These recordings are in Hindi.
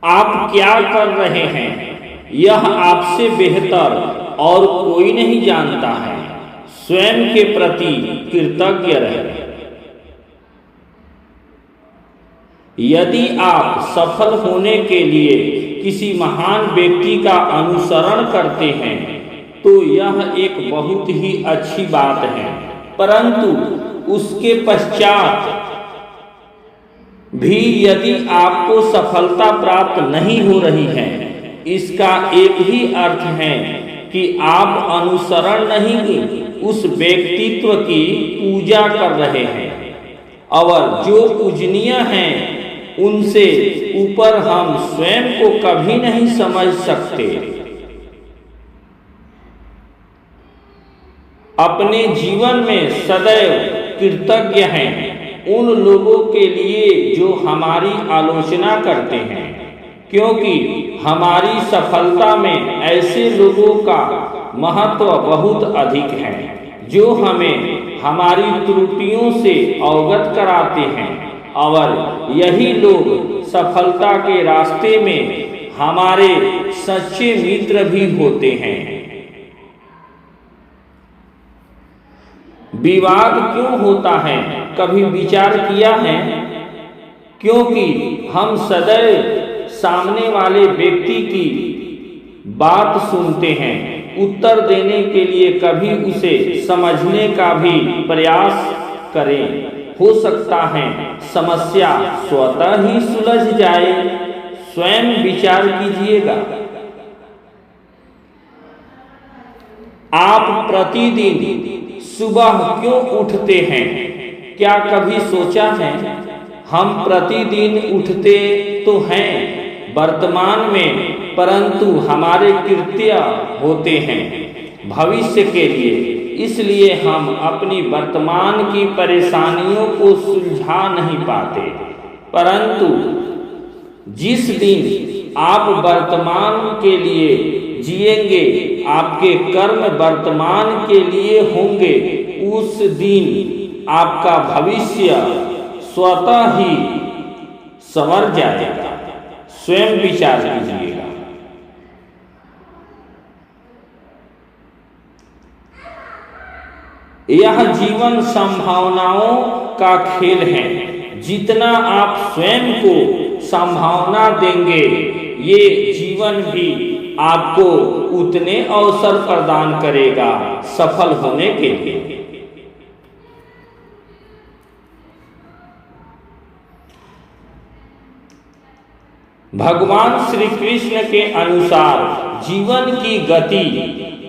आप क्या कर रहे हैं यह आपसे बेहतर और कोई नहीं जानता है। स्वयं के प्रति कृतज्ञ रहें। यदि आप सफल होने के लिए किसी महान व्यक्ति का अनुसरण करते हैं तो यह एक बहुत ही अच्छी बात है, परंतु उसके पश्चात भी यदि आपको सफलता प्राप्त नहीं हो रही है, इसका एक ही अर्थ है कि आप अनुसरण नहीं उस व्यक्तित्व की पूजा कर रहे हैं, और जो पूजनीय हैं उनसे ऊपर हम स्वयं को कभी नहीं समझ सकते। अपने जीवन में सदैव कृतज्ञ हैं उन लोगों के लिए जो हमारी आलोचना करते हैं, क्योंकि हमारी सफलता में ऐसे लोगों का महत्व बहुत अधिक है जो हमें हमारी त्रुटियों से अवगत कराते हैं, और यही लोग सफलता के रास्ते में हमारे सच्चे मित्र भी होते हैं। विवाद क्यों होता है, कभी विचार किया है? क्योंकि हम सदैव सामने वाले व्यक्ति की बात सुनते हैं, उत्तर देने के लिए कभी उसे समझने का भी प्रयास करें। हो सकता है समस्या स्वतः ही सुलझ जाए। स्वयं विचार कीजिएगा। आप प्रतिदिन सुबह क्यों उठते हैं? क्या कभी सोचा है? हम प्रतिदिन उठते तो हैं वर्तमान में, परंतु हमारे कृत्य होते हैं भविष्य के लिए। इसलिए हम अपनी वर्तमान की परेशानियों को सुलझा नहीं पाते, परंतु जिस दिन आप वर्तमान के लिए जिएंगे, आपके कर्म वर्तमान के लिए होंगे, उस दिन आपका भविष्य स्वतः ही संवर जाएगा। स्वयं विचार कीजिएगा। यह जीवन संभावनाओं का खेल है। जितना आप स्वयं को संभावना देंगे, ये जीवन भी आपको उतने अवसर प्रदान करेगा सफल होने के लिए। भगवान श्री कृष्ण के अनुसार जीवन की गति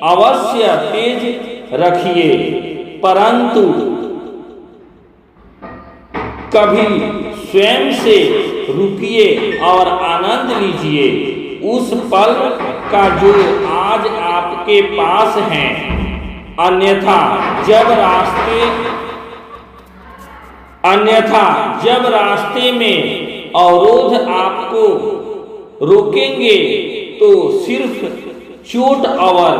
अवश्य तेज रखिए, परंतु कभी स्वयं से रुकिए और आनंद लीजिए उस पल का जो आज आपके पास है। अन्यथा जब रास्ते में अवरोध आपको रोकेंगे तो सिर्फ चोट और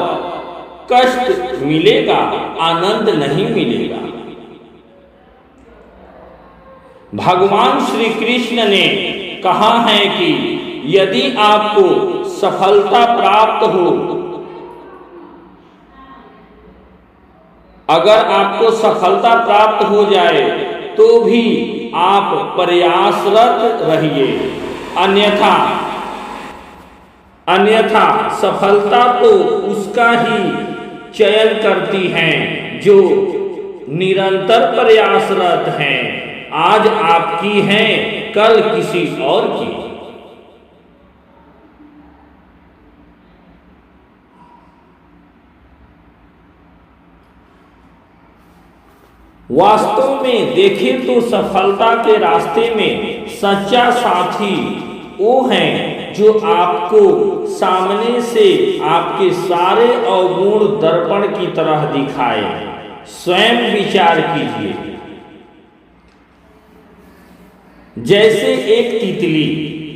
कष्ट मिलेगा, आनंद नहीं मिलेगा। भगवान श्री कृष्ण ने कहा है कि यदि आपको सफलता प्राप्त हो, अगर आपको सफलता प्राप्त हो जाए तो भी आप प्रयासरत रहिए, अन्यथा सफलता तो उसका ही चयन करती है जो निरंतर प्रयासरत है। आज आपकी है, कल किसी और की। वास्तव में देखें तो सफलता के रास्ते में सच्चा साथी वो है जो आपको सामने से आपके सारे अवगुण दर्पण की तरह दिखाए। स्वयं विचार कीजिए। जैसे एक तितली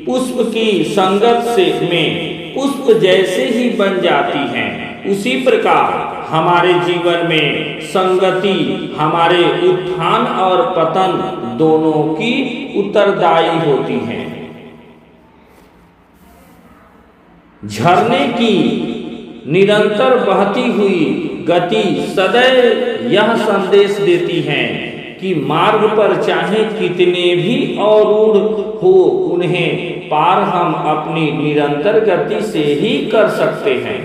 पुष्प की संगत में पुष्प जैसे ही बन जाती है, उसी प्रकार हमारे जीवन में संगति हमारे उत्थान और पतन दोनों की उत्तरदायी होती है। झरने की निरंतर बहती हुई गति सदैव यह संदेश देती है कि मार्ग पर चाहे कितने भी अवरूढ़ हो, उन्हें पार हम अपनी निरंतर गति से ही कर सकते हैं।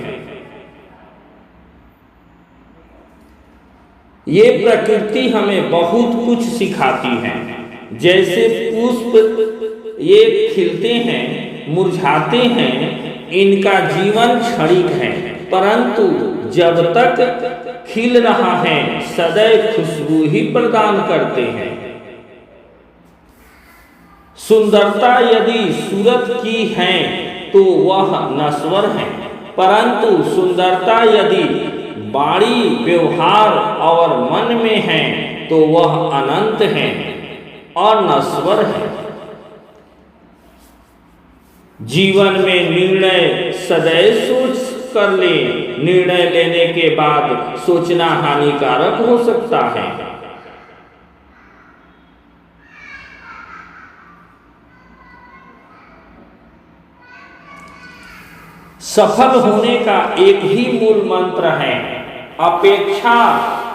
ये प्रकृति हमें बहुत कुछ सिखाती है। जैसे पुष्प ये खिलते हैं, मुरझाते हैं, इनका जीवन क्षणिक है, परंतु जब तक खिल रहा है सदैव खुशबू ही प्रदान करते हैं। सुंदरता यदि सूरत की है तो वह नश्वर है, परंतु सुंदरता यदि वाणी, व्यवहार और मन में है तो वह अनंत है और नश्वर है। जीवन में निर्णय सदैव सोच कर ले, निर्णय लेने के बाद सोचना हानिकारक हो सकता है। सफल होने का एक ही मूल मंत्र है, अपेक्षा,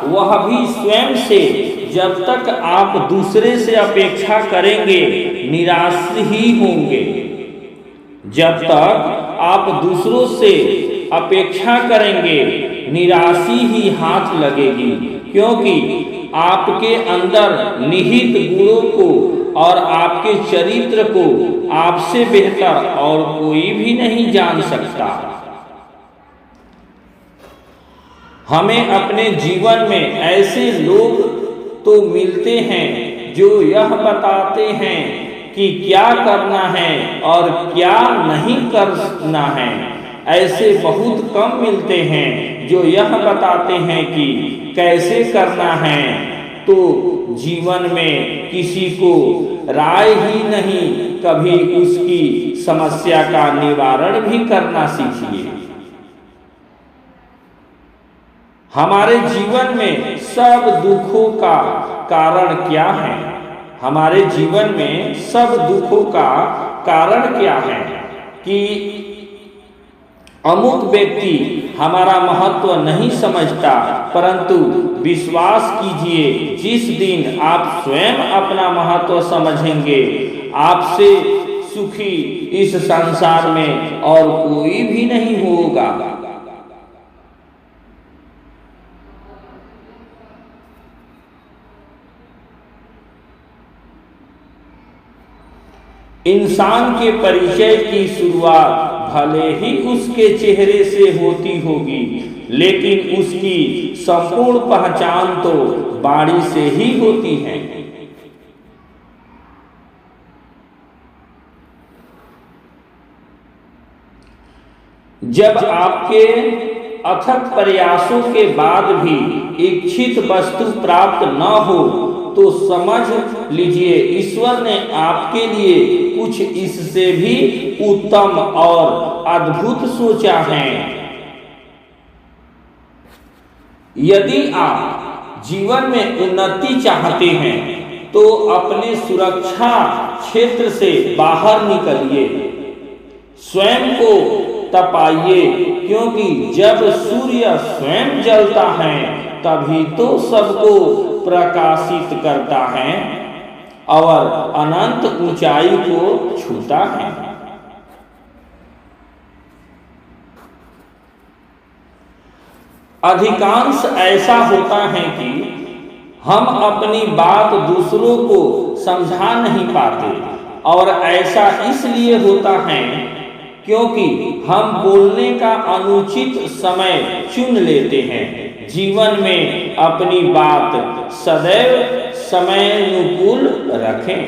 वह भी स्वयं से। जब तक आप दूसरे से अपेक्षा करेंगे निराश ही होंगे। जब तक आप दूसरों से अपेक्षा करेंगे निराशी ही हाथ लगेगी, क्योंकि आपके अंदर निहित गुणों को और आपके चरित्र को आपसे बेहतर और कोई भी नहीं जान सकता। हमें अपने जीवन में ऐसे लोग तो मिलते हैं जो यह बताते हैं कि क्या करना है और क्या नहीं करना है। ऐसे बहुत कम मिलते हैं जो यह बताते हैं कि कैसे करना है। तो जीवन में किसी को राय ही नहीं, कभी उसकी समस्या का निवारण भी करना सीखिए। हमारे जीवन में सब दुखों का कारण क्या है? हमारे जीवन में सब दुखों का कारण क्या है कि अमुक व्यक्ति हमारा महत्व नहीं समझता, परंतु विश्वास कीजिए जिस दिन आप स्वयं अपना महत्व समझेंगे, आपसे सुखी इस संसार में और कोई भी नहीं होगा। इंसान के परिचय की शुरुआत भले ही उसके चेहरे से होती होगी, लेकिन उसकी संपूर्ण पहचान तो वाणी से ही होती है। जब आपके अथक प्रयासों के बाद भी इच्छित वस्तु प्राप्त न हो तो समझ लीजिए ईश्वर ने आपके लिए कुछ इससे भी उत्तम और अद्भुत सोचा है। यदि आप जीवन में उन्नति चाहते हैं तो अपने सुरक्षा क्षेत्र से बाहर निकलिए, स्वयं को तपाइए, क्योंकि जब सूर्य स्वयं जलता है तभी तो सबको प्रकाशित करता है और अनंत ऊंचाई को छूता है। अधिकांश ऐसा होता है कि हम अपनी बात दूसरों को समझा नहीं पाते, और ऐसा इसलिए होता है क्योंकि हम बोलने का अनुचित समय चुन लेते हैं। जीवन में अपनी बात सदैव समयानुकूल रखें।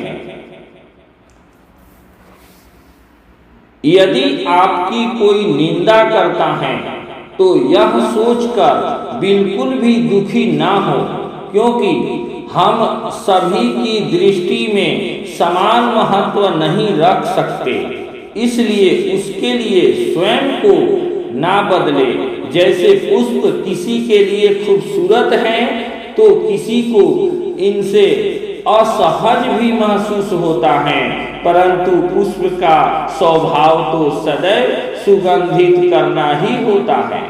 यदि आपकी कोई निंदा करता है तो यह सोचकर बिल्कुल भी दुखी ना हो, क्योंकि हम सभी की दृष्टि में समान महत्व नहीं रख सकते, इसलिए उसके लिए स्वयं को ना बदले। जैसे पुष्प किसी के लिए खूबसूरत हैं तो किसी को इनसे असहज भी महसूस होता है, परंतु पुष्प का स्वभाव तो सदैव सुगंधित करना ही होता है।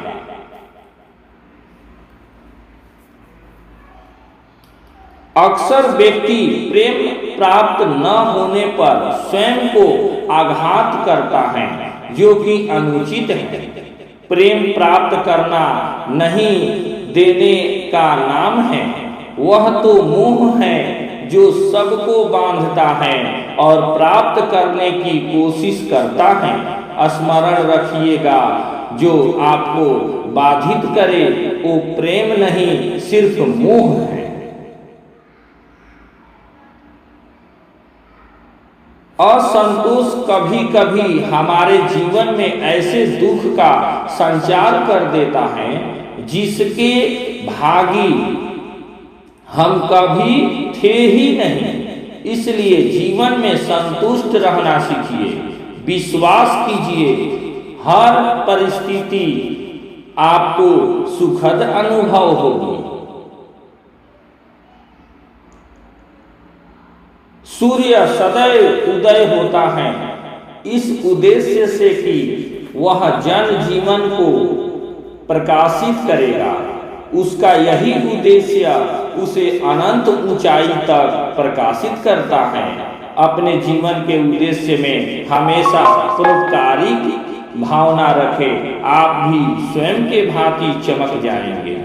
अक्सर व्यक्ति प्रेम प्राप्त न होने पर स्वयं को आघात करता है, जो कि अनुचित है। प्रेम प्राप्त करना नहीं देने का नाम है, वह तो मोह है जो सबको बांधता है और प्राप्त करने की कोशिश करता है। स्मरण रखिएगा, जो आपको बाधित करे वो प्रेम नहीं, सिर्फ मोह है। असंतोष कभी कभी हमारे जीवन में ऐसे दुख का संचार कर देता है जिसके भागी हम कभी थे ही नहीं। इसलिए जीवन में संतुष्ट रहना सीखिए। विश्वास कीजिए, हर परिस्थिति आपको सुखद अनुभव होगी। सूर्य सदैव उदय होता है इस उद्देश्य से कि वह जन जीवन को प्रकाशित करेगा। उसका यही उद्देश्य उसे अनंत ऊंचाई तक प्रकाशित करता है। अपने जीवन के उद्देश्य में हमेशा परोपकारी भावना रखें, आप भी स्वयं के भांति चमक जाएंगे।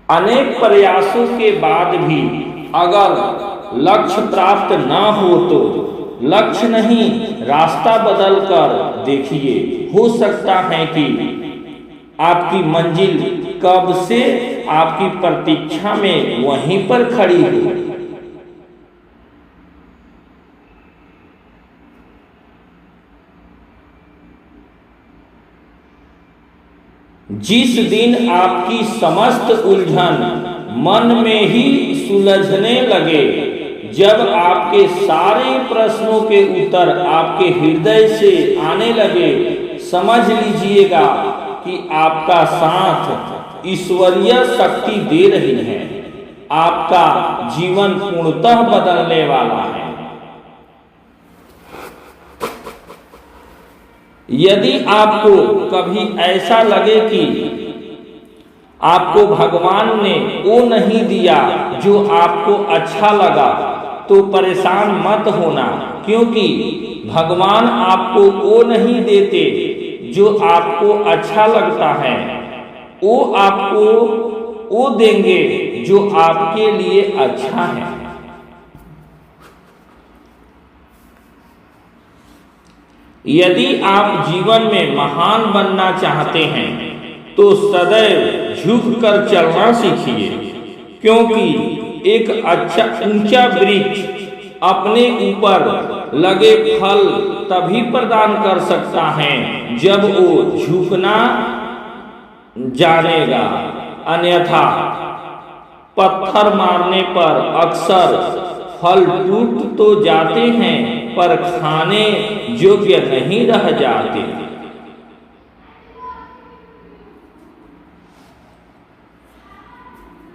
अनेक प्रयासों के बाद भी अगर लक्ष्य प्राप्त न हो तो लक्ष्य नहीं, रास्ता बदल कर देखिए। हो सकता है कि आपकी मंजिल कब से आपकी प्रतीक्षा में वहीं पर खड़ी हो। जिस दिन आपकी समस्त उलझन मन में ही सुलझने लगे, जब आपके सारे प्रश्नों के उत्तर आपके हृदय से आने लगे, समझ लीजिएगा कि आपका साथ ईश्वरीय शक्ति दे रही है। आपका जीवन पूर्णतः बदलने वाला है। यदि आपको कभी ऐसा लगे कि आपको भगवान ने वो नहीं दिया जो आपको अच्छा लगा, तो परेशान मत होना, क्योंकि भगवान आपको वो नहीं देते जो आपको अच्छा लगता है। वो आपको वो देंगे जो आपके लिए अच्छा है। यदि आप जीवन में महान बनना चाहते हैं तो सदैव झुककर चलना सीखिए, क्योंकि एक अच्छा ऊंचा वृक्ष अपने ऊपर लगे फल तभी प्रदान कर सकता है जब वो झुकना जानेगा। अन्यथा पत्थर मारने पर अक्सर फल टूट तो जाते हैं, पर खाने योग्य नहीं रह जाते।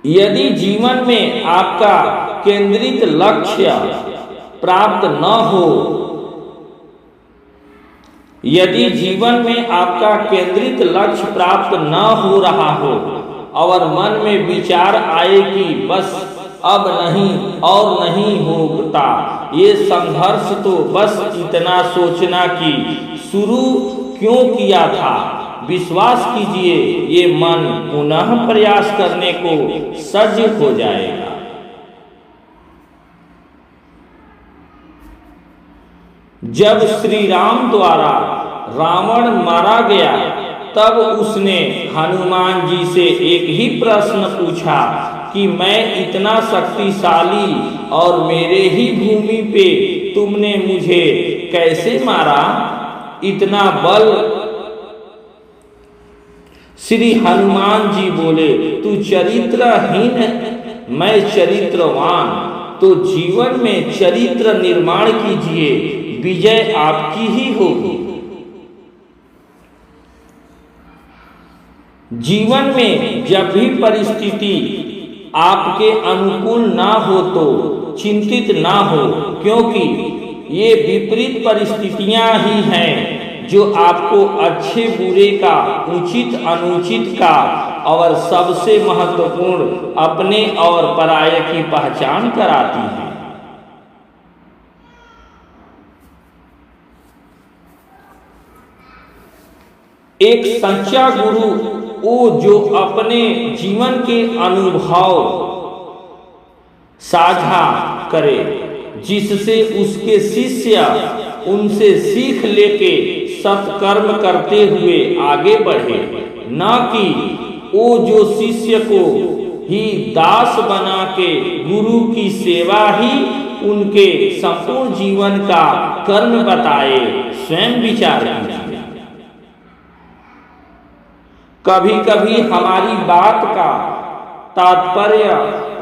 यदि जीवन में आपका केंद्रित लक्ष्य प्राप्त न हो, यदि जीवन में आपका केंद्रित लक्ष्य प्राप्त न हो रहा हो और मन में विचार आए कि बस अब नहीं और नहीं होता, ये संघर्ष तो बस इतना सोचना कि शुरू क्यों किया था, विश्वास कीजिए ये मन पुनः प्रयास करने को सज्ज हो जाएगा। जब श्री राम द्वारा रावण मारा गया, तब उसने हनुमान जी से एक ही प्रश्न पूछा कि मैं इतना शक्तिशाली और मेरे ही भूमि पे तुमने मुझे कैसे मारा, इतना बल। श्री हनुमान जी बोले, तू चरित्रहीन, मैं चरित्रवान। तो जीवन में चरित्र निर्माण कीजिए, विजय आपकी ही होगी। जीवन में जब भी परिस्थिति आपके अनुकूल ना हो तो चिंतित ना हो, क्योंकि ये विपरीत परिस्थितियां ही हैं जो आपको अच्छे बुरे का, उचित अनुचित का और सबसे महत्वपूर्ण अपने और पराये की पहचान कराती हैं। एक सच्चा गुरु वो जो अपने जीवन के अनुभव साझा करे, जिससे उसके शिष्य उनसे सीख लेके सत्कर्म करते हुए आगे बढ़े, न कि वो जो शिष्य को ही दास बना के गुरु की सेवा ही उनके संपूर्ण जीवन का कर्म बताए। स्वयं विचार कीजिए। कभी कभी हमारी बात का तात्पर्य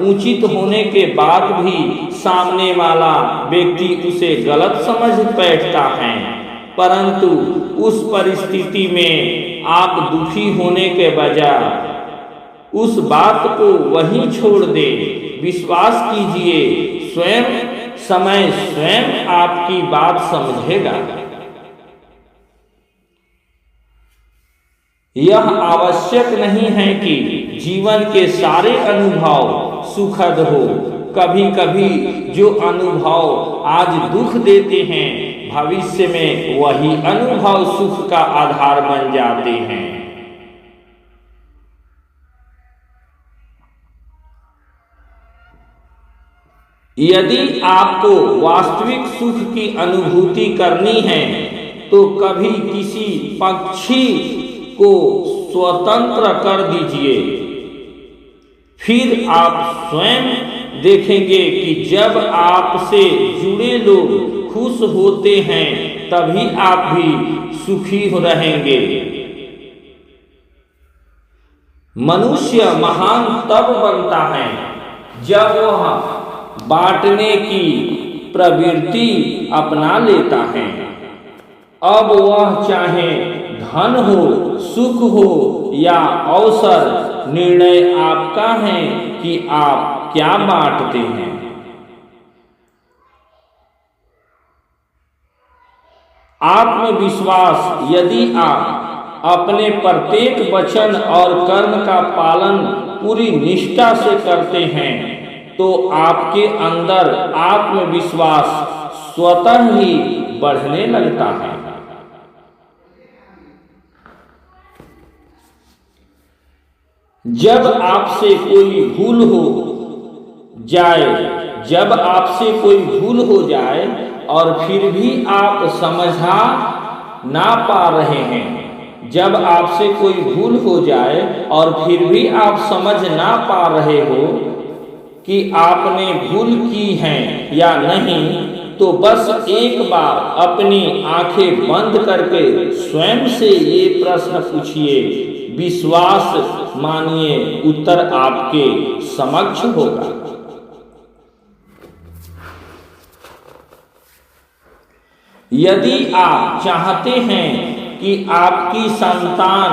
उचित होने के बाद भी सामने वाला व्यक्ति उसे गलत समझ बैठता है, परंतु उस परिस्थिति में आप दुखी होने के बजाय उस बात को वहीं छोड़ दे। विश्वास कीजिए, समय स्वयं आपकी बात समझेगा। यह आवश्यक नहीं है कि जीवन के सारे अनुभव सुखद हो। कभी कभी जो अनुभव आज दुख देते हैं, भविष्य में वही अनुभव सुख का आधार बन जाते हैं। यदि आपको वास्तविक सुख की अनुभूति करनी है तो कभी किसी पक्षी को स्वतंत्र कर दीजिए, फिर आप स्वयं देखेंगे कि जब आपसे जुड़े लोग खुश होते हैं तभी आप भी सुखी रहेंगे। मनुष्य महान तब बनता है जब वह बांटने की प्रवृत्ति अपना लेता है। अब वह चाहे धन हो, सुख हो या अवसर, निर्णय आपका है कि आप क्या बांटते हैं। आत्मविश्वास यदि आप अपने प्रत्येक वचन और कर्म का पालन पूरी निष्ठा से करते हैं तो आपके अंदर आत्मविश्वास स्वतः ही बढ़ने लगता है। जब आपसे कोई भूल हो जाए और फिर भी आप समझा ना पा रहे हैं, जब आपसे कोई भूल हो जाए और फिर भी आप समझ ना पा रहे हो कि आपने भूल की है या नहीं, तो बस एक बार अपनी आंखें बंद करके स्वयं से ये प्रश्न पूछिए। विश्वास मानिए उत्तर आपके समक्ष होगा। यदि आप चाहते हैं कि आपकी संतान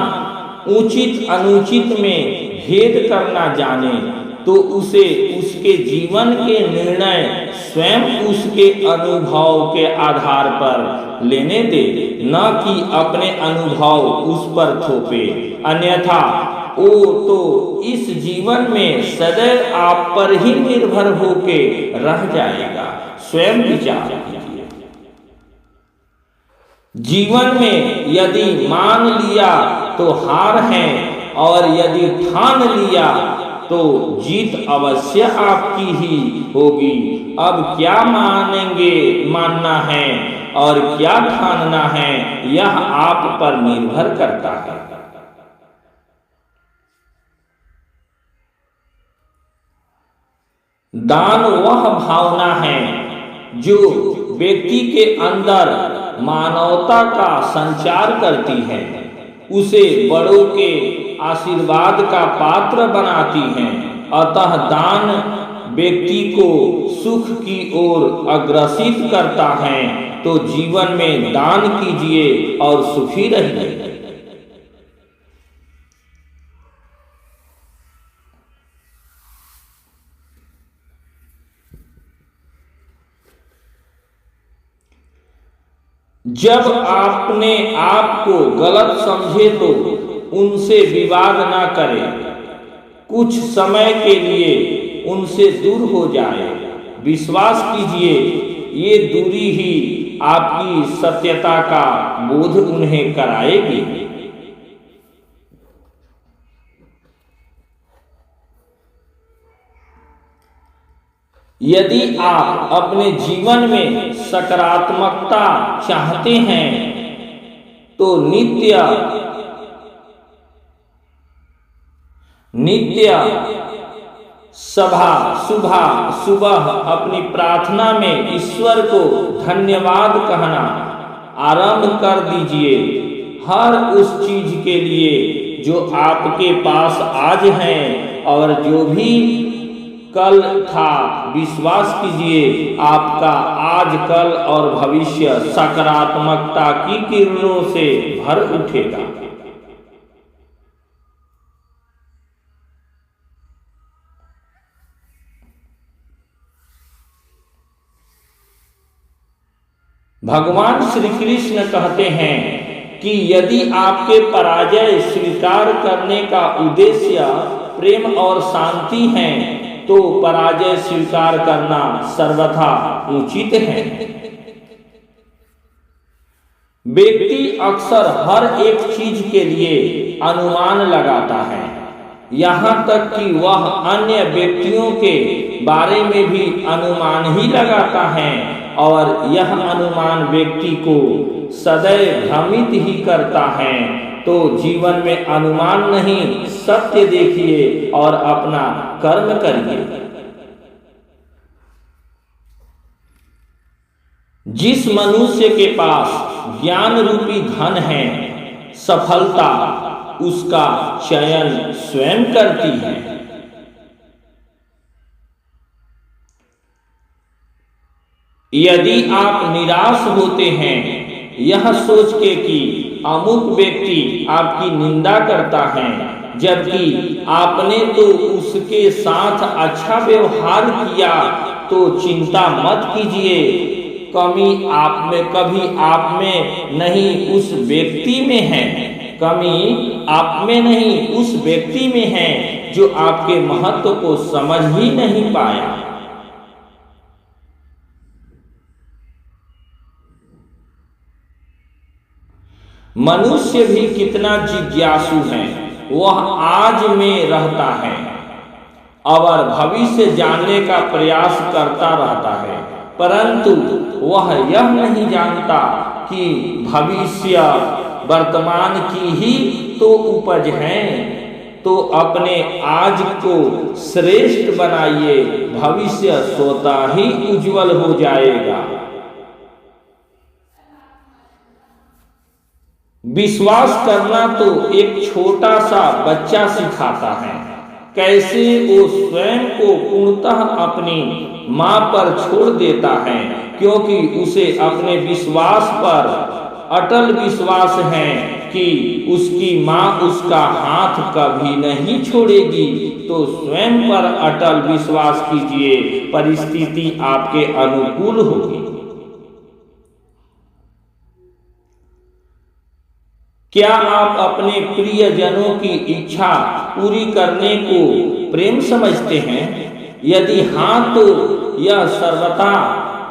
उचित अनुचित में भेद करना जाने तो उसे उसके जीवन के निर्णय स्वयं उसके अनुभव के आधार पर लेने दे, न कि अपने अनुभव उस पर थोपे। अन्यथा वो तो इस जीवन में सदैव आप पर ही निर्भर होके रह जाएगा। स्वयं विचार कीजिए। जीवन में यदि मान लिया तो हार है और यदि ठान लिया तो जीत अवश्य आपकी ही होगी। अब क्या मानना है और क्या ठानना है, यह आप पर निर्भर करता है। दान वह भावना है जो व्यक्ति के अंदर मानवता का संचार करती है, उसे बड़ों के आशीर्वाद का पात्र बनाती है। अतः दान व्यक्ति को सुख की ओर अग्रसित करता है। तो जीवन में दान कीजिए और सुखी रहिए। जब आपने आप को गलत समझे तो उनसे विवाद ना करें, कुछ समय के लिए उनसे दूर हो जाए। विश्वास कीजिए, ये दूरी ही आपकी सत्यता का बोध उन्हें कराएगी। यदि आप अपने जीवन में सकारात्मकता चाहते हैं तो नित्य सुबह अपनी प्रार्थना में ईश्वर को धन्यवाद कहना आरंभ कर दीजिए, हर उस चीज के लिए जो आपके पास आज है और जो भी कल था। विश्वास कीजिए, आपका आज, कल और भविष्य सकारात्मकता की किरणों से भर उठेगा। भगवान श्री कृष्ण कहते हैं कि यदि आपके पराजय स्वीकार करने का उद्देश्य प्रेम और शांति है तो पराजय स्वीकार करना सर्वथा उचित है। व्यक्ति अक्सर हर एक चीज के लिए अनुमान लगाता है, यहाँ तक कि वह अन्य व्यक्तियों के बारे में भी अनुमान ही लगाता है और यह अनुमान व्यक्ति को सदैव भ्रमित ही करता है। तो जीवन में अनुमान नहीं, सत्य देखिए और अपना कर्म करिए। जिस मनुष्य के पास ज्ञान रूपी धन है, सफलता उसका चयन स्वयं करती है। यदि आप निराश होते हैं यह सोच के कि अमुक व्यक्ति आपकी निंदा करता है, जबकि आपने तो उसके साथ अच्छा व्यवहार किया, तो चिंता मत कीजिए। कमी कभी आप में नहीं उस व्यक्ति में है, कमी आप में नहीं उस व्यक्ति में है जो आपके महत्व को समझ ही नहीं पाया। मनुष्य भी कितना जिज्ञासु है, वह आज में रहता है और भविष्य जानने का प्रयास करता रहता है, परंतु वह यह नहीं जानता कि भविष्य वर्तमान की ही तो उपज है। तो अपने आज को श्रेष्ठ बनाइए, भविष्य स्वतः ही उज्जवल हो जाएगा। विश्वास करना तो एक छोटा सा बच्चा सिखाता है, कैसे वो स्वयं को पूर्णतः अपनी मां पर छोड़ देता है, क्योंकि उसे अपने विश्वास पर अटल विश्वास है कि उसकी मां उसका हाथ कभी नहीं छोड़ेगी। तो स्वयं पर अटल विश्वास कीजिए, परिस्थिति आपके अनुकूल होगी। क्या आप अपने प्रियजनों की इच्छा पूरी करने को प्रेम समझते हैं? यदि हाँ तो यह सर्वथा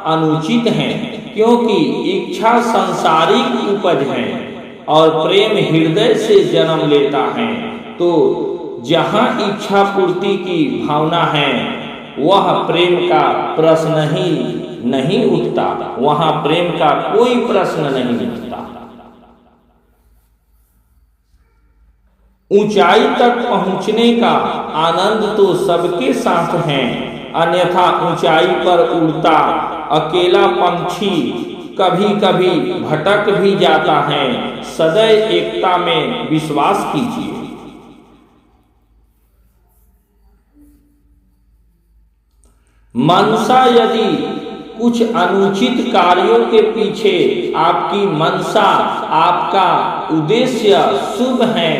अनुचित है, क्योंकि इच्छा सांसारिक उपज है और प्रेम हृदय से जन्म लेता है। तो जहाँ इच्छा पूर्ति की भावना है वह प्रेम का प्रश्न ही नहीं उठता, वहाँ प्रेम का कोई प्रश्न नहीं उठता। ऊंचाई तक पहुंचने का आनंद तो सबके साथ है, अन्यथा ऊंचाई पर उड़ता अकेला पंछी कभी कभी भटक भी जाता है। सदैव एकता में विश्वास कीजिए। मनसा यदि कुछ अनुचित कार्यों के पीछे आपकी मनसा, आपका उद्देश्य शुभ है,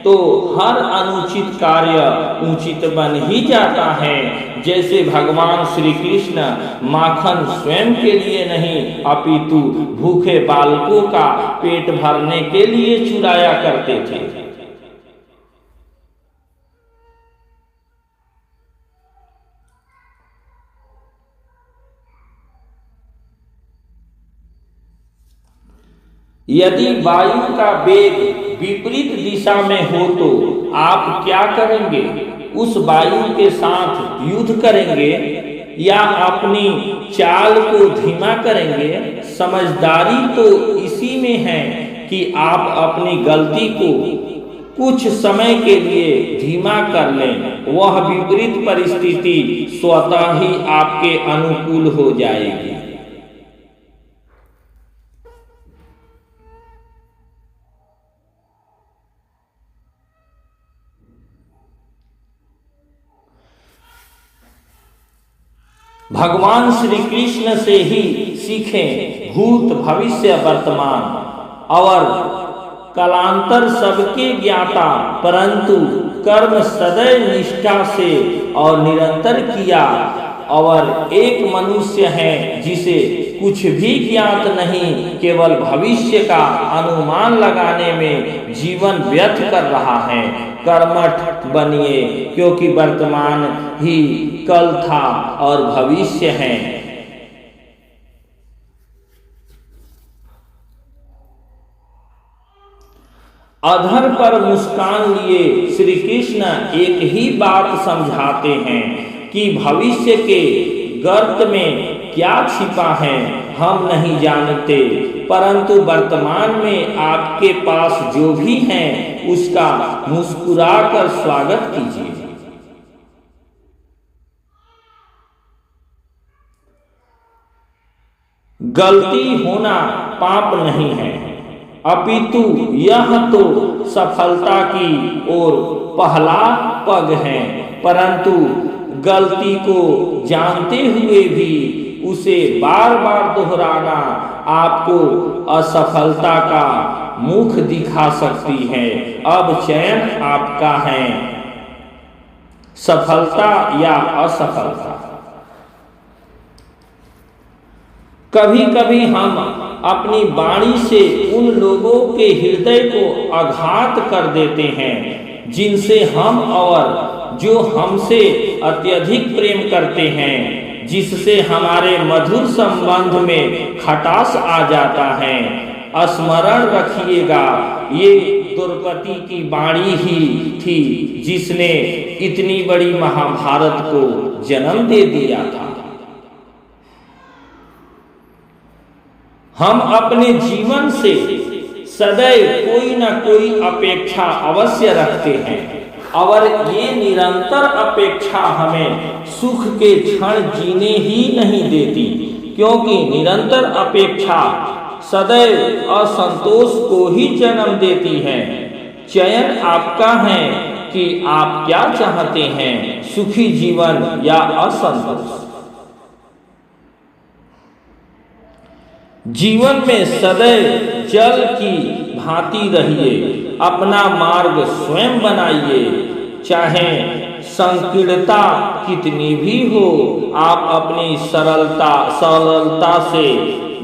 तो हर अनुचित कार्य उचित बन ही जाता है। जैसे भगवान श्री कृष्ण माखन स्वयं के लिए नहीं अपितु भूखे बालकों का पेट भरने के लिए चुराया करते थे। यदि वायु का वेग विपरीत दिशा में हो तो आप क्या करेंगे? उस वायु के साथ युद्ध करेंगे या अपनी चाल को धीमा करेंगे? समझदारी तो इसी में है कि आप अपनी गलती को कुछ समय के लिए धीमा कर लें। वह विपरीत परिस्थिति स्वतः ही आपके अनुकूल हो जाएगी। भगवान श्री कृष्ण से ही सीखें भूत भविष्य वर्तमान और कालांतर सबके ज्ञाता, परंतु कर्म सदैव निष्ठा से और निरंतर किया। और एक मनुष्य है जिसे कुछ भी ज्ञात नहीं, केवल भविष्य का अनुमान लगाने में जीवन व्यर्थ कर रहा है। कर्मठ बनिए, क्योंकि वर्तमान ही कल था और भविष्य है। अधर पर मुस्कान लिए श्री कृष्ण एक ही बात समझाते हैं कि भविष्य के गर्त में क्या छिपा है हम नहीं जानते, परंतु वर्तमान में आपके पास जो भी है उसका मुस्कुराकर स्वागत कीजिए। गलती होना पाप नहीं है, अपितु यह तो सफलता की ओर पहला पग है। परंतु गलती को जानते हुए भी उसे बार बार दोहराना आपको असफलता का मुख दिखा सकती है। अब चयन आपका है, सफलता या असफलता। कभी कभी हम अपनी वाणी से उन लोगों के हृदय को आघात कर देते हैं जिनसे हम और जो हमसे अत्यधिक प्रेम करते हैं, जिससे हमारे मधुर संबंध में खटास आ जाता है। स्मरण रखिएगा, ये द्रौपदी की वाणी ही थी जिसने इतनी बड़ी महाभारत को जन्म दे दिया था। हम अपने जीवन से सदैव कोई न कोई अपेक्षा अवश्य रखते हैं और ये निरंतर अपेक्षा हमें सुख के क्षण जीने ही नहीं देती, क्योंकि निरंतर अपेक्षा सदैव असंतोष को ही जन्म देती है। चयन आपका है कि आप क्या चाहते हैं, सुखी जीवन या असंतोष। जीवन में सदैव जल की भांति रहिए, अपना मार्ग स्वयं बनाइए। चाहे संकीर्णता कितनी भी हो, आप अपनी सरलता से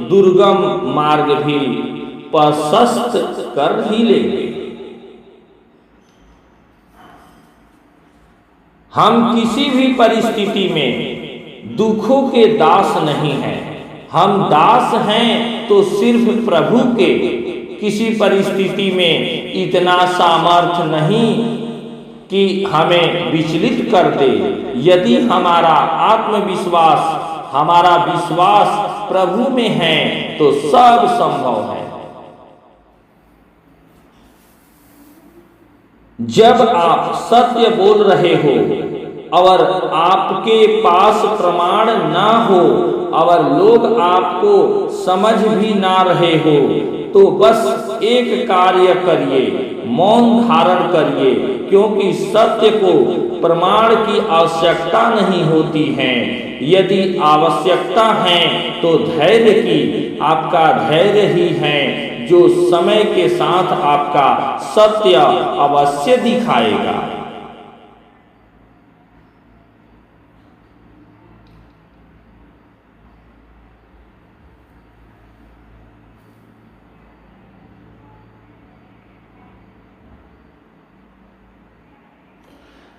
दुर्गम मार्ग भी प्रशस्त कर ही लेंगे। हम किसी भी परिस्थिति में दुखों के दास नहीं हैं। हम दास हैं तो सिर्फ प्रभु के। किसी परिस्थिति में इतना सामर्थ्य नहीं कि हमें विचलित कर दे। यदि हमारा आत्मविश्वास, हमारा विश्वास प्रभु में है तो सब संभव है। जब आप सत्य बोल रहे हो और आपके पास प्रमाण ना हो और लोग आपको समझ भी ना रहे हो, तो बस एक कार्य करिए, मौन धारण करिए, क्योंकि सत्य को प्रमाण की आवश्यकता नहीं होती है। यदि आवश्यकता है तो धैर्य की। आपका धैर्य ही है जो समय के साथ आपका सत्य अवश्य दिखाएगा।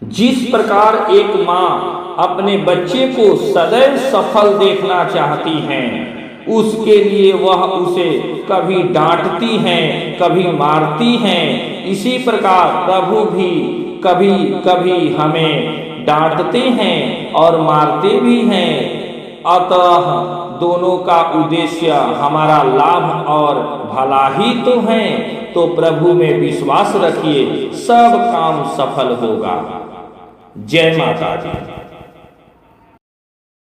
जिस प्रकार एक माँ अपने बच्चे को सदैव सफल देखना चाहती हैं, उसके लिए वह उसे कभी डांटती हैं, कभी मारती हैं, इसी प्रकार प्रभु भी कभी कभी हमें डांटते हैं और मारते भी हैं। अतः दोनों का उद्देश्य हमारा लाभ और भला ही तो है। तो प्रभु में विश्वास रखिए, सब काम सफल होगा। जय माता दी।